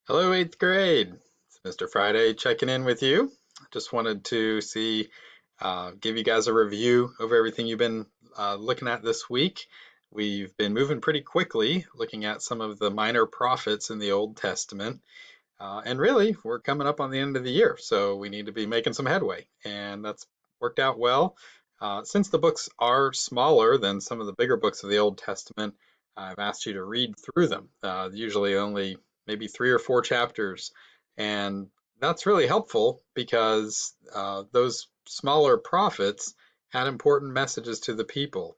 Hello, eighth grade. It's Mr. Friday checking in with you. Just wanted to give you guys a review of everything you've been looking at this week. We've been moving pretty quickly, looking at some of the minor prophets in the Old Testament. And really, we're coming up on the end of the year, so we need to be making some headway. And that's worked out well. Since the books are smaller than some of the bigger books of the Old Testament, I've asked you to read through them, usually only maybe 3 or 4 chapters. And that's really helpful because those smaller prophets had important messages to the people.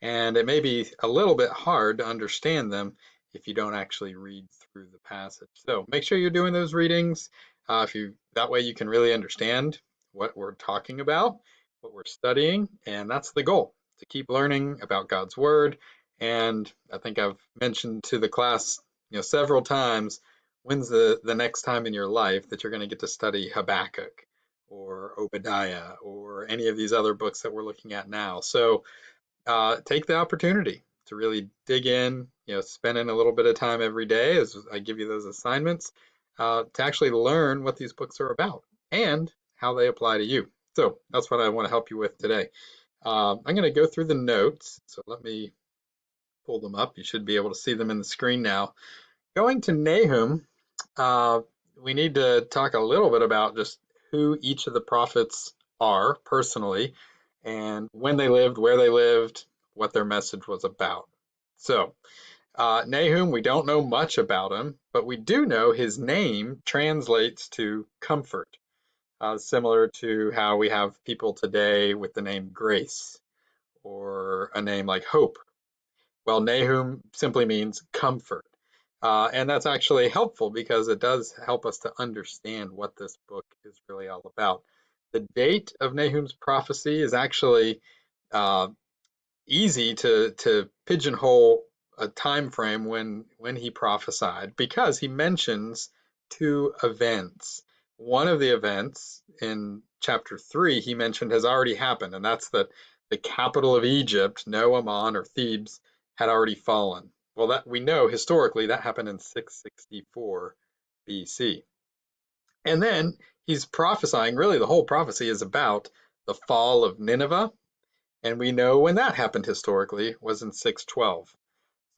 And it may be a little bit hard to understand them if you don't actually read through the passage. So make sure you're doing those readings. If you that way you can really understand what we're talking about, what we're studying, and that's the goal, to keep learning about God's word. And I think I've mentioned to the class, several times, when's the next time in your life that you're going to get to study Habakkuk or Obadiah or any of these other books that we're looking at now. So take the opportunity to really dig in, spending a little bit of time every day as I give you those assignments to actually learn what these books are about and how they apply to you. So that's what I want to help you with today. I'm going to go through the notes. So let me pull them up. You should be able to see them in the screen now. Going to Nahum, uh, we need to talk a little bit about just who each of the prophets are personally and when they lived, where they lived, what their message was about. So, Nahum, we don't know much about him, but we do know his name translates to comfort, similar to how we have people today with the name Grace or a name like Hope. Well, Nahum simply means comfort. And that's actually helpful because it does help us to understand what this book is really all about. The date of Nahum's prophecy is actually uh, easy to pigeonhole a time frame when he prophesied because he mentions two events. One of the events in chapter 3 he mentioned has already happened, and that's that the capital of Egypt, No Amon or Thebes, had already fallen. Well, that we know historically that happened in 664 BC. And then he's prophesying, really the whole prophecy is about the fall of Nineveh, and we know when that happened historically was in 612.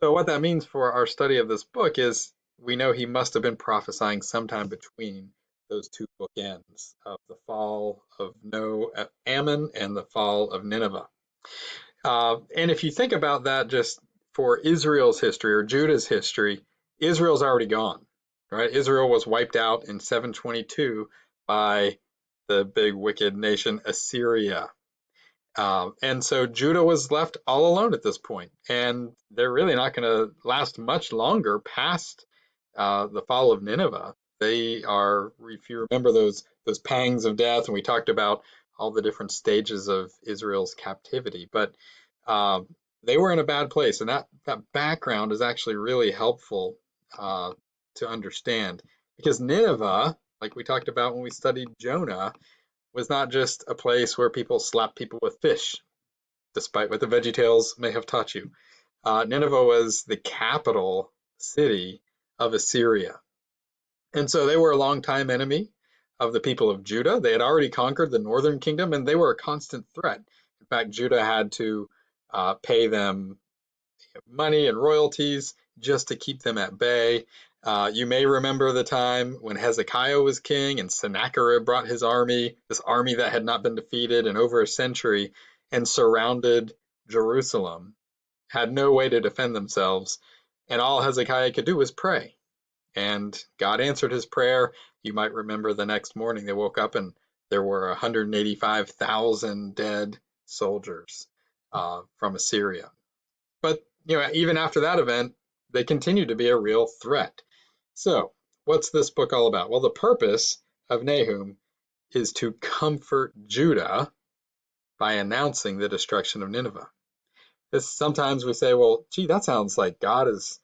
So what that means for our study of this book is we know he must have been prophesying sometime between those two bookends of the fall of No Ammon and the fall of Nineveh. And if you think about that just for Israel's history or Judah's history, Israel's already gone, right? Israel was wiped out in 722 by the big wicked nation Assyria. And so Judah was left all alone at this point, and they're really not going to last much longer past the fall of Nineveh. They are, if you remember those pangs of death, and we talked about all the different stages of Israel's captivity, but um, they were in a bad place, and that background is actually really helpful uh, to understand because Nineveh, like we talked about when we studied Jonah, was not just a place where people slap people with fish, despite what the VeggieTales may have taught you. Nineveh was the capital city of Assyria. And so they were a longtime enemy of the people of Judah. They had already conquered the northern kingdom and they were a constant threat. In fact, Judah had to pay them money and royalties just to keep them at bay. You may remember the time when Hezekiah was king and Sennacherib brought his army, this army that had not been defeated in over a century, and surrounded Jerusalem, had no way to defend themselves, and all Hezekiah could do was pray. And God answered his prayer. You might remember the next morning they woke up and there were 185,000 dead soldiers from Assyria. But even after that event, they continue to be a real threat. So, what's this book all about? Well, the purpose of Nahum is to comfort Judah by announcing the destruction of Nineveh. Sometimes we say, well, gee, that sounds like God is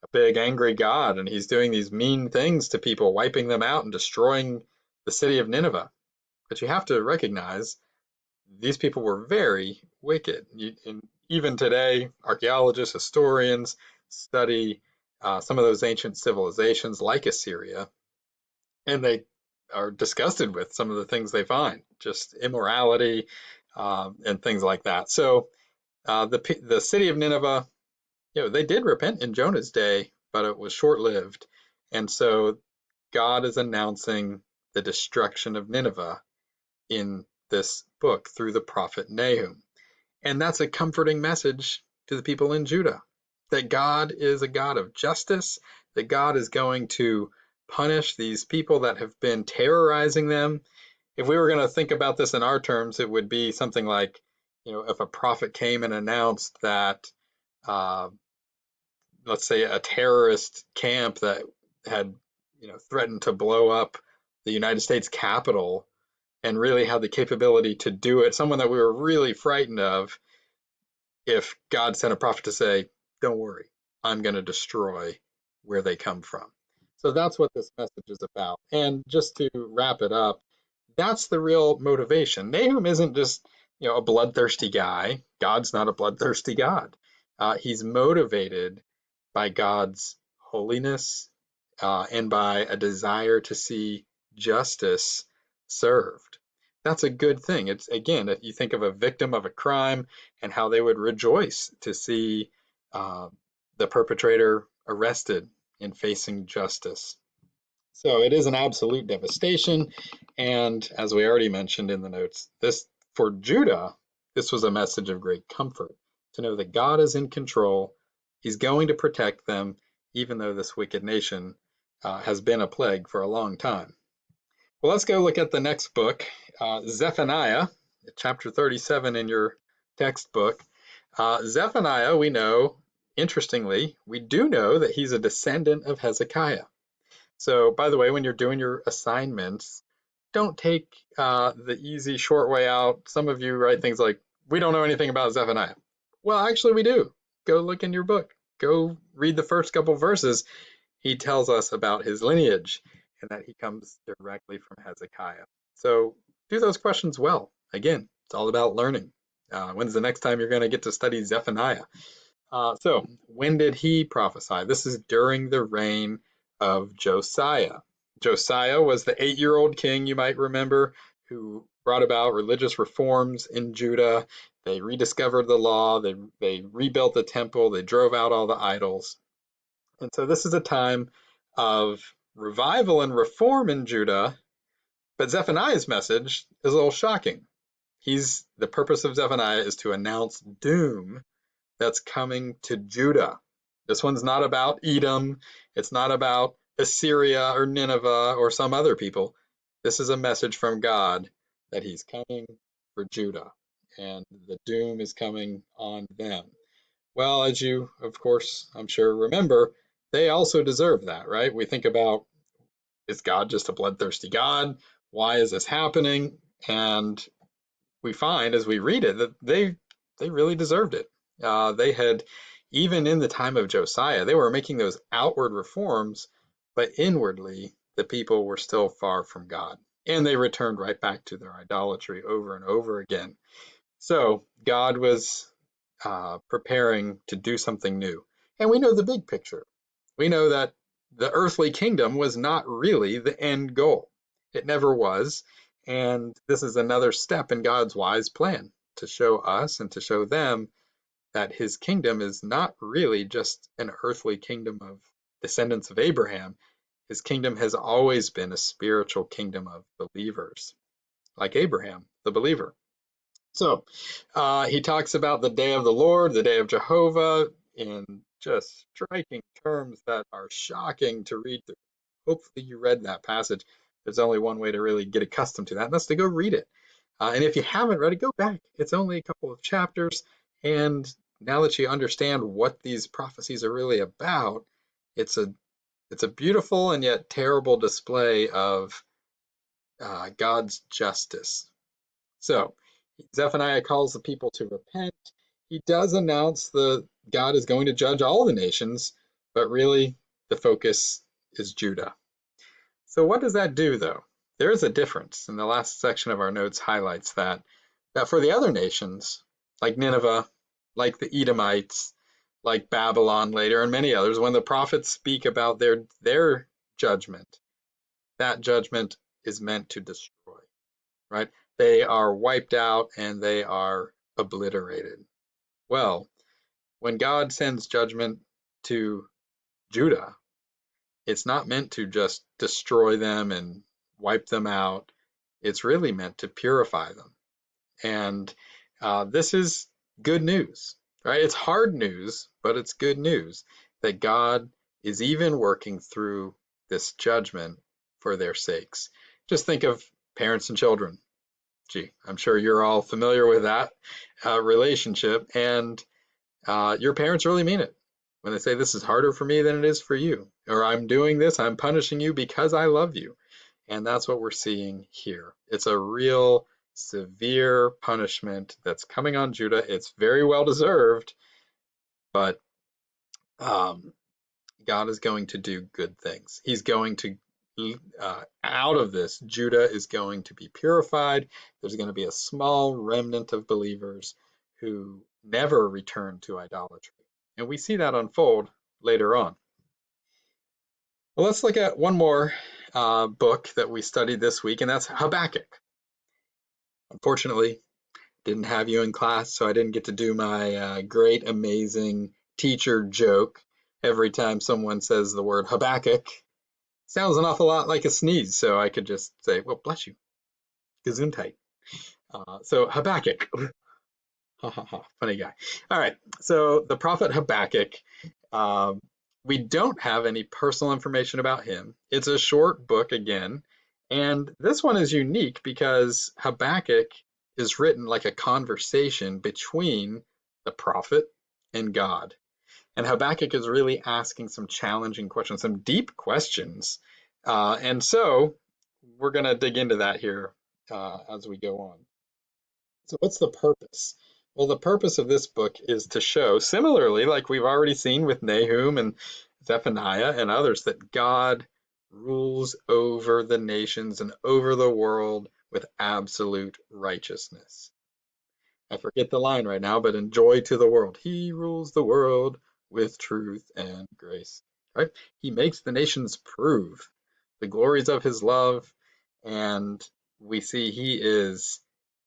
a big angry God and he's doing these mean things to people, wiping them out and destroying the city of Nineveh. But you have to recognize these people were very wicked. And even today, archaeologists, historians study some of those ancient civilizations like Assyria, and they are disgusted with some of the things they find, just immorality and things like that. So the city of Nineveh, they did repent in Jonah's day, but it was short-lived. And so God is announcing the destruction of Nineveh in this book through the prophet Nahum. And that's a comforting message to the people in Judah, that God is a God of justice, that God is going to punish these people that have been terrorizing them. If we were going to think about this in our terms, it would be something like, if a prophet came and announced that, let's say, a terrorist camp that had, threatened to blow up the United States Capitol and really had the capability to do it, someone that we were really frightened of, if God sent a prophet to say, don't worry, I'm going to destroy where they come from. So that's what this message is about. And just to wrap it up, that's the real motivation. Nahum isn't just, a bloodthirsty guy. God's not a bloodthirsty God. He's motivated by God's holiness and by a desire to see justice served. That's a good thing. It's, again, if you think of a victim of a crime and how they would rejoice to see the perpetrator arrested and facing justice. So it is an absolute devastation. And as we already mentioned in the notes, for Judah, this was a message of great comfort to know that God is in control. He's going to protect them, even though this wicked nation has been a plague for a long time. Well, let's go look at the next book, Zephaniah, chapter 37 in your textbook. Zephaniah, we know, interestingly, we do know that he's a descendant of Hezekiah. So, by the way, when you're doing your assignments, don't take the easy, short way out. Some of you write things like, we don't know anything about Zephaniah. Well, actually, we do. Go look in your book. Go read the first couple verses. He tells us about his lineage and that he comes directly from Hezekiah. So do those questions well. Again, it's all about learning. When's the next time you're going to get to study Zephaniah? So when did he prophesy? This is during the reign of Josiah. Josiah was the 8-year-old king, you might remember, who brought about religious reforms in Judah. They rediscovered the law, they rebuilt the temple, they drove out all the idols. And so this is a time of revival and reform in Judah, but Zephaniah's message is a little shocking. The purpose of Zephaniah is to announce doom that's coming to Judah. This one's not about Edom. It's not about Assyria or Nineveh or some other people. This is a message from God that he's coming for Judah, and the doom is coming on them. Well, as you, of course, I'm sure remember, they also deserve that, right? We think about, is God just a bloodthirsty God? Why is this happening? And we find as we read it that they really deserved it. They had, even in the time of Josiah, they were making those outward reforms, but inwardly the people were still far from God, and they returned right back to their idolatry over and over again. So God was preparing to do something new, and we know the big picture. We know that the earthly kingdom was not really the end goal. It never was. And this is another step in God's wise plan to show us and to show them that his kingdom is not really just an earthly kingdom of descendants of Abraham. His kingdom has always been a spiritual kingdom of believers, like Abraham, the believer. So he talks about the day of the Lord, the day of Jehovah, in just striking terms that are shocking to read through. Hopefully you read that passage. There's only one way to really get accustomed to that, and that's to go read it. And if you haven't read it, go back. It's only a couple of chapters, and now that you understand what these prophecies are really about, it's a beautiful and yet terrible display of God's justice. So Zephaniah calls the people to repent. He does announce that God is going to judge all the nations, but really the focus is Judah. So what does that do, though? There is a difference, and the last section of our notes highlights that for the other nations, like Nineveh, like the Edomites, like Babylon later and many others, when the prophets speak about their judgment, that judgment is meant to destroy, right? They are wiped out and they are obliterated. Well, when God sends judgment to Judah, it's not meant to just destroy them and wipe them out. It's really meant to purify them. And this is good news, right? It's hard news, but it's good news that God is even working through this judgment for their sakes. Just think of parents and children. Gee, I'm sure you're all familiar with that relationship, and your parents really mean it when they say this is harder for me than it is for you, or I'm doing this, I'm punishing you because I love you. And that's what we're seeing here. It's a real severe punishment that's coming on Judah. It's very well deserved, but um, God is going to do good things. He's going to, out of this, Judah is going to be purified. There's going to be a small remnant of believers who never return to idolatry. And we see that unfold later on. Well, let's look at one more book that we studied this week, and that's Habakkuk. Unfortunately, didn't have you in class, so I didn't get to do my great, amazing teacher joke every time someone says the word Habakkuk. Sounds an awful lot like a sneeze, so I could just say, well, bless you, gesundheit. So Habakkuk, ha ha ha, funny guy. All right, so the prophet Habakkuk, um, we don't have any personal information about him. It's a short book again, and this one is unique because Habakkuk is written like a conversation between the prophet and God. And Habakkuk is really asking some challenging questions, some deep questions. And so we're going to dig into that here as we go on. So, what's the purpose? Well, the purpose of this book is to show, similarly, like we've already seen with Nahum and Zephaniah and others, that God rules over the nations and over the world with absolute righteousness. I forget the line right now, but enjoy to the world. He rules the world with truth and grace. Right? He makes the nations prove the glories of his love, and we see he is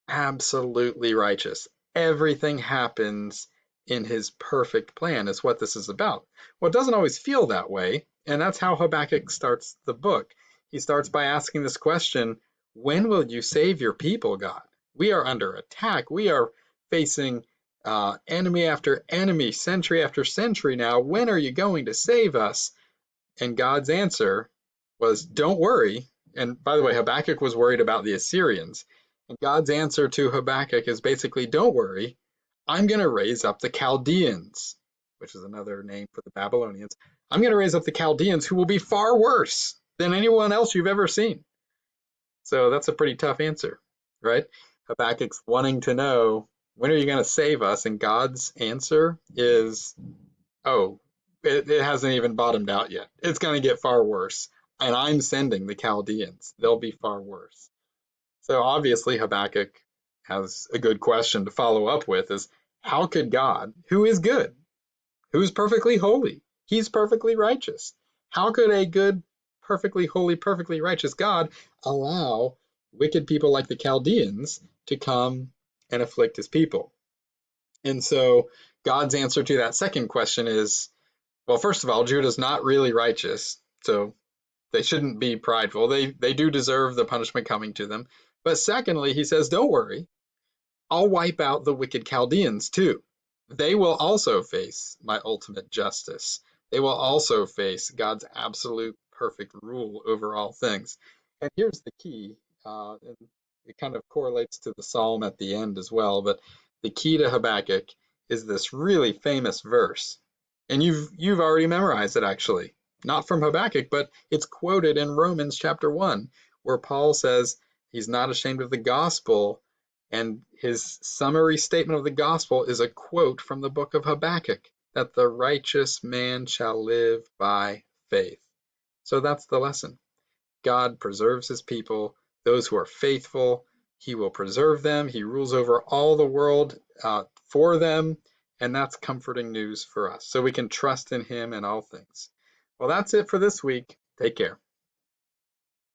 absolutely righteous. Everything happens in his perfect plan, is what this is about. Well, it doesn't always feel that way, and that's how Habakkuk starts the book. He starts by asking this question: when will you save your people, God? We are under attack. We are facing enemy after enemy, century after century now. When are you going to save us? And God's answer was, don't worry. And by the way, Habakkuk was worried about the Assyrians. And God's answer to Habakkuk is basically, don't worry, I'm going to raise up the Chaldeans, which is another name for the Babylonians. I'm going to raise up the Chaldeans who will be far worse than anyone else you've ever seen. So that's a pretty tough answer, right? Habakkuk's wanting to know, when are you going to save us? And God's answer is, oh, it hasn't even bottomed out yet. It's going to get far worse. And I'm sending the Chaldeans. They'll be far worse. So obviously Habakkuk has a good question to follow up with is, how could God, who is good, who's perfectly holy, he's perfectly righteous, how could a good, perfectly holy, perfectly righteous God allow wicked people like the Chaldeans to come and afflict his people? And so God's answer to that second question is, well, first of all, Judah's not really righteous, so they shouldn't be prideful. They do deserve the punishment coming to them. But secondly, he says, don't worry, I'll wipe out the wicked Chaldeans too. They will also face my ultimate justice. They will also face God's absolute perfect rule over all things. And here's the key, and it kind of correlates to the psalm at the end as well, but the key to Habakkuk is this really famous verse. And you've already memorized it actually. Not from Habakkuk, but it's quoted in Romans chapter 1, where Paul says he's not ashamed of the gospel, and his summary statement of the gospel is a quote from the book of Habakkuk, that the righteous man shall live by faith. So that's the lesson. God preserves his people, those who are faithful. He will preserve them. He rules over all the world for them. and that's comforting news for us. So we can trust in him in all things. Well, that's it for this week. Take care.